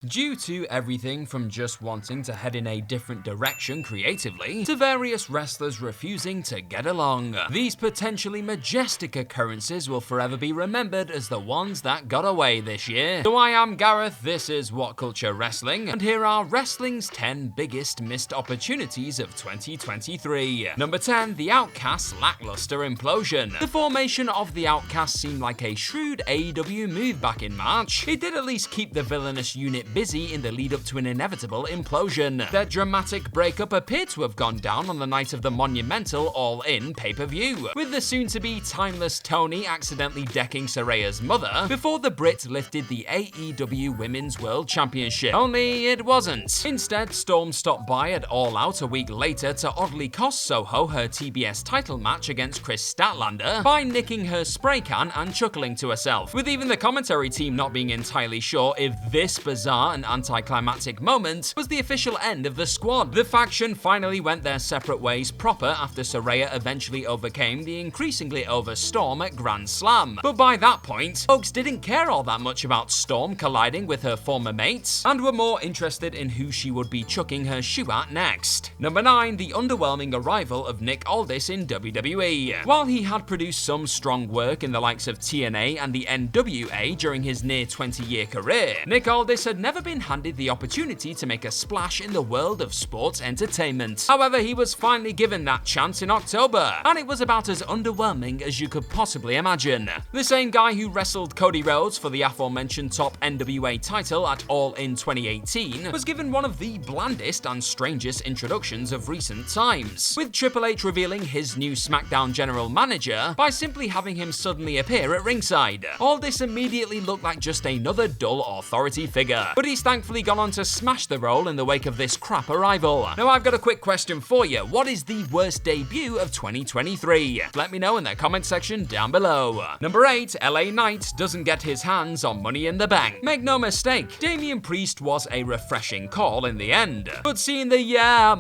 Due to everything from just wanting to head in a different direction creatively, to various wrestlers refusing to get along, these potentially majestic occurrences will forever be remembered as the ones that got away this year. So I am Gareth, this is What Culture Wrestling, and here are wrestling's 10 biggest missed opportunities of 2023. Number 10, the Outcast lackluster implosion. The formation of the Outcast seemed like a shrewd AEW move back in March. It did at least keep the villainous unit busy in the lead up to an inevitable implosion. Their dramatic breakup appeared to have gone down on the night of the monumental All-In pay-per-view, with the soon-to-be timeless Tony accidentally decking Saraya's mother before the Brit lifted the AEW Women's World Championship. Only it wasn't. Instead, Storm stopped by at All Out a week later to oddly cost Soho her TBS title match against Chris Statlander by nicking her spray can and chuckling to herself, with even the commentary team not being entirely sure if this bizarre and anticlimactic moment was the official end of the squad. The faction finally went their separate ways proper after Saraya eventually overcame the increasingly over Storm at Grand Slam. But by that point, folks didn't care all that much about Storm colliding with her former mates, and were more interested in who she would be chucking her shoe at next. Number 9, the underwhelming arrival of Nick Aldis in WWE. While he had produced some strong work in the likes of TNA and the NWA during his near 20-year career, Nick Aldis had never been handed the opportunity to make a splash in the world of sports entertainment. However, he was finally given that chance in October, and it was about as underwhelming as you could possibly imagine. The same guy who wrestled Cody Rhodes for the aforementioned top NWA title at All In 2018 was given one of the blandest and strangest introductions of recent times, with Triple H revealing his new SmackDown general manager by simply having him suddenly appear at ringside. All this immediately looked like just another dull authority figure, but he's thankfully gone on to smash the role in the wake of this crap arrival. Now I've got a quick question for you. What is the worst debut of 2023? Let me know in the comment section down below. Number 8, LA Knight doesn't get his hands on Money in the Bank. Make no mistake, Damian Priest was a refreshing call in the end, but seeing the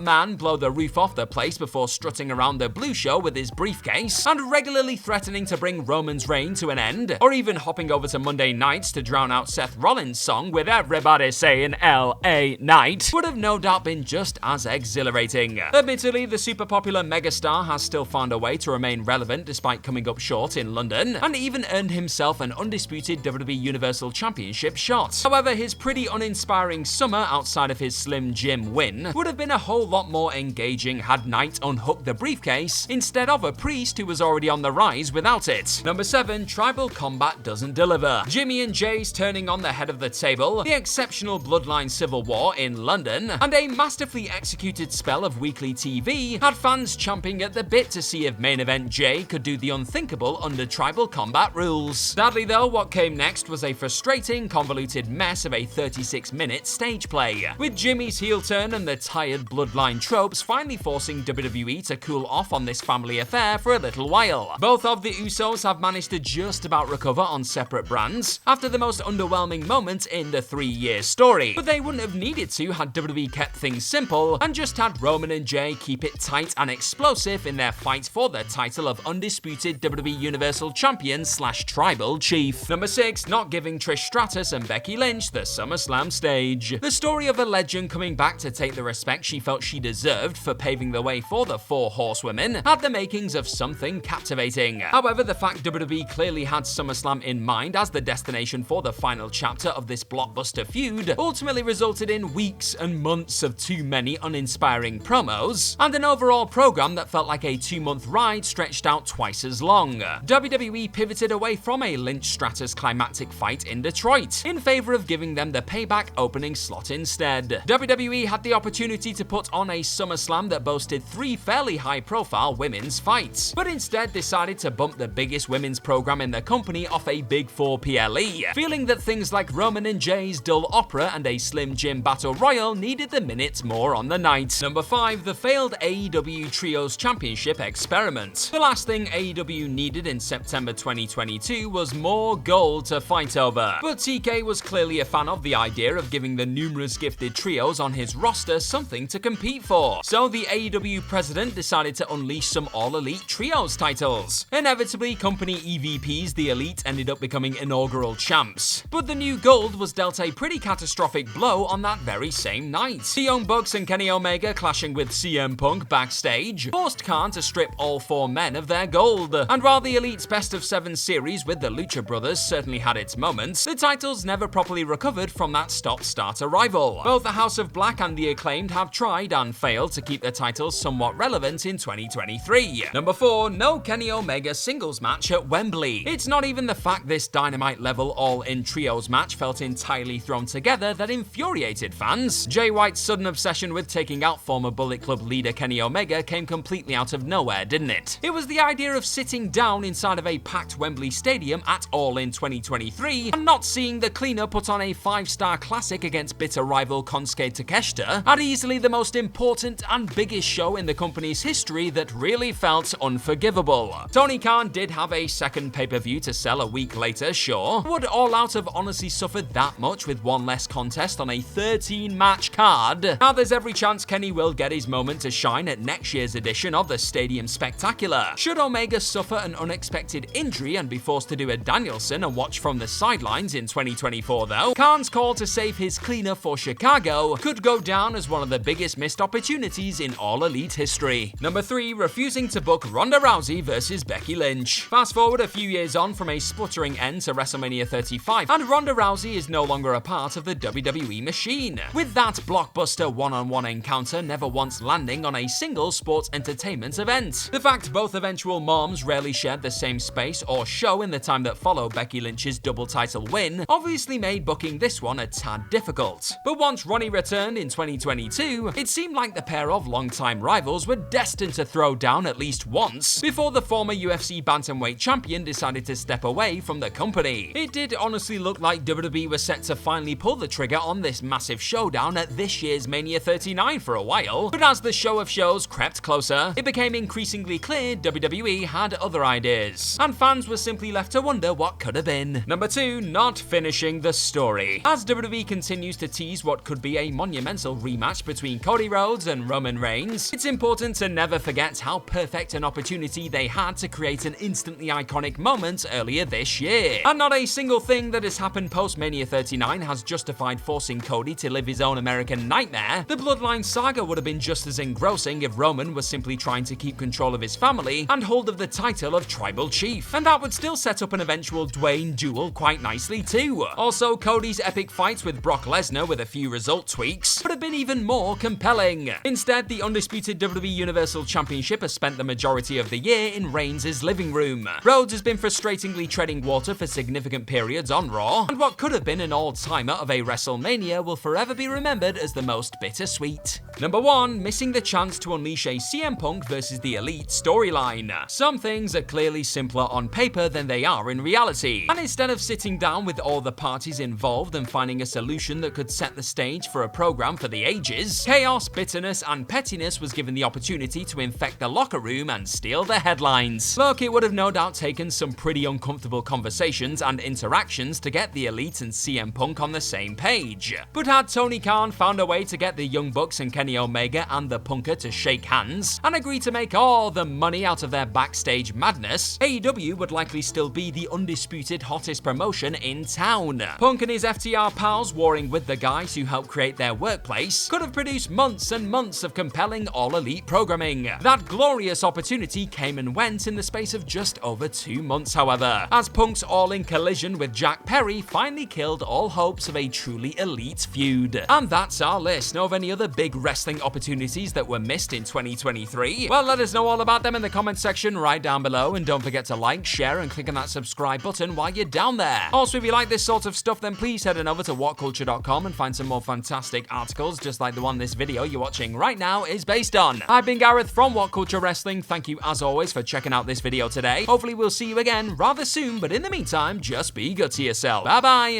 man blow the roof off the place before strutting around the Blue Show with his briefcase and regularly threatening to bring Roman's reign to an end, or even hopping over to Monday nights to drown out Seth Rollins' song with everybody saying LA Knight, would have no doubt been just as exhilarating. Admittedly, the super popular megastar has still found a way to remain relevant despite coming up short in London, and even earned himself an undisputed WWE Universal Championship shot. However, his pretty uninspiring summer outside of his Slim Jim win would have been a whole lot more engaging had Knight unhooked the briefcase instead of a Priest who was already on the rise without it. Number 7, Tribal Combat doesn't deliver. Jimmy and Jay's turning on the head of the table, the exceptional Bloodline Civil War in London, and a masterfully executed spell of weekly TV had fans chomping at the bit to see if main event Jay could do the unthinkable under Tribal Combat rules. Sadly though, what came next was a frustrating, convoluted mess of a 36-minute stage play, with Jimmy's heel turn and the tired Bloodline tropes finally forcing WWE to cool off on this family affair for a little while. Both of the Usos have managed to just about recover on separate brands after the most underwhelming moment in the 3-year story, but they wouldn't have needed to had WWE kept things simple and just had Roman and Jay keep it tight and explosive in their fight for the title of undisputed WWE Universal Champion / Tribal Chief. Number 6, not giving Trish Stratus and Becky Lynch the SummerSlam stage. The story of a legend coming back to take the respect she felt she deserved for paving the way for the 4 horsewomen had the makings of something captivating. However, the fact WWE clearly had SummerSlam in mind as the destination for the final chapter of this blockbuster feud ultimately resulted in weeks and months of too many uninspiring promos and an overall program that felt like a 2-month ride stretched out twice as long. WWE pivoted away from a Lynch Stratus climactic fight in Detroit in favor of giving them the payback opening slot instead. WWE had the opportunity to put on a SummerSlam that boasted 3 fairly high-profile women's fights, but instead decided to bump the biggest women's program in the company off a Big 4 PLE, feeling that things like Roman and Jay's dull opera and a Slim Jim Battle Royal needed the minutes more on the night. Number 5, the failed AEW Trios Championship experiment. The last thing AEW needed in September 2022 was more gold to fight over, but TK was clearly a fan of the idea of giving the numerous gifted trios on his roster something to compete for, so the AEW president decided to unleash some all-elite trios titles. Inevitably, company EVPs The Elite ended up becoming inaugural champs, but the new gold was dealt a pretty pretty catastrophic blow on that very same night. The Young Bucks and Kenny Omega clashing with CM Punk backstage forced Khan to strip all 4 men of their gold. And while the Elite's Best of 7 series with the Lucha Brothers certainly had its moments, the titles never properly recovered from that stop-start arrival. Both the House of Black and the Acclaimed have tried and failed to keep their titles somewhat relevant in 2023. Number 4, no Kenny Omega singles match at Wembley. It's not even the fact this Dynamite-level all-in trios match felt entirely thrown together that infuriated fans. Jay White's sudden obsession with taking out former Bullet Club leader Kenny Omega came completely out of nowhere, didn't it? It was the idea of sitting down inside of a packed Wembley Stadium at All In 2023 and not seeing the cleaner put on a 5-star classic against bitter rival Konosuke Takeshita at easily the most important and biggest show in the company's history that really felt unforgivable. Tony Khan did have a second pay-per-view to sell a week later, sure. Would All Out have honestly suffered that much with one less contest on a 13-match card? Now there's every chance Kenny will get his moment to shine at next year's edition of the Stadium Spectacular. Should Omega suffer an unexpected injury and be forced to do a Danielson and watch from the sidelines in 2024 though, Khan's call to save his cleaner for Chicago could go down as one of the biggest missed opportunities in All Elite history. Number 3, refusing to book Ronda Rousey versus Becky Lynch. Fast forward a few years on from a spluttering end to WrestleMania 35, and Ronda Rousey is no longer a part of the WWE machine, with that blockbuster one-on-one encounter never once landing on a single sports entertainment event. The fact both eventual moms rarely shared the same space or show in the time that followed Becky Lynch's double title win obviously made booking this one a tad difficult. But once Ronnie returned in 2022, it seemed like the pair of longtime rivals were destined to throw down at least once before the former UFC bantamweight champion decided to step away from the company. It did honestly look like WWE was set to finally pull the trigger on this massive showdown at this year's Mania 39 for a while, but as the show of shows crept closer, it became increasingly clear WWE had other ideas, and fans were simply left to wonder what could have been. Number 2, not finishing the story. As WWE continues to tease what could be a monumental rematch between Cody Rhodes and Roman Reigns, it's important to never forget how perfect an opportunity they had to create an instantly iconic moment earlier this year. And not a single thing that has happened post-Mania 39 has justified forcing Cody to live his own American nightmare. The Bloodline saga would have been just as engrossing if Roman was simply trying to keep control of his family and hold of the title of Tribal Chief, and that would still set up an eventual Dwayne duel quite nicely too. Also, Cody's epic fights with Brock Lesnar with a few result tweaks would have been even more compelling. Instead, the undisputed WWE Universal Championship has spent the majority of the year in Reigns' living room. Rhodes has been frustratingly treading water for significant periods on Raw, and what could have been an all-timer of a WrestleMania will forever be remembered as the most bittersweet. Number 1, missing the chance to unleash a CM Punk versus the Elite storyline. Some things are clearly simpler on paper than they are in reality, and instead of sitting down with all the parties involved and finding a solution that could set the stage for a program for the ages, chaos, bitterness, and pettiness was given the opportunity to infect the locker room and steal the headlines. Look, it would have no doubt taken some pretty uncomfortable conversations and interactions to get the Elite and CM Punk on the same page. But had Tony Khan found a way to get the Young Bucks and Kenny Omega and the Punker to shake hands and agree to make all the money out of their backstage madness, AEW would likely still be the undisputed hottest promotion in town. Punk and his FTR pals warring with the guys who helped create their workplace could have produced months and months of compelling all-elite programming. That glorious opportunity came and went in the space of just over 2 months, however, as Punk's all-in collision with Jack Perry finally killed all hopes of a truly elite feud. And that's our list. Know of any other big wrestling opportunities that were missed in 2023? Well, let us know all about them in the comment section right down below, and don't forget to like, share, and click on that subscribe button while you're down there. Also, if you like this sort of stuff, then please head on over to whatculture.com and find some more fantastic articles just like the one this video you're watching right now is based on. I've been Gareth from What Culture Wrestling. Thank you as always for checking out this video today. Hopefully we'll see you again rather soon, but in the meantime, just be good to yourself. Bye bye!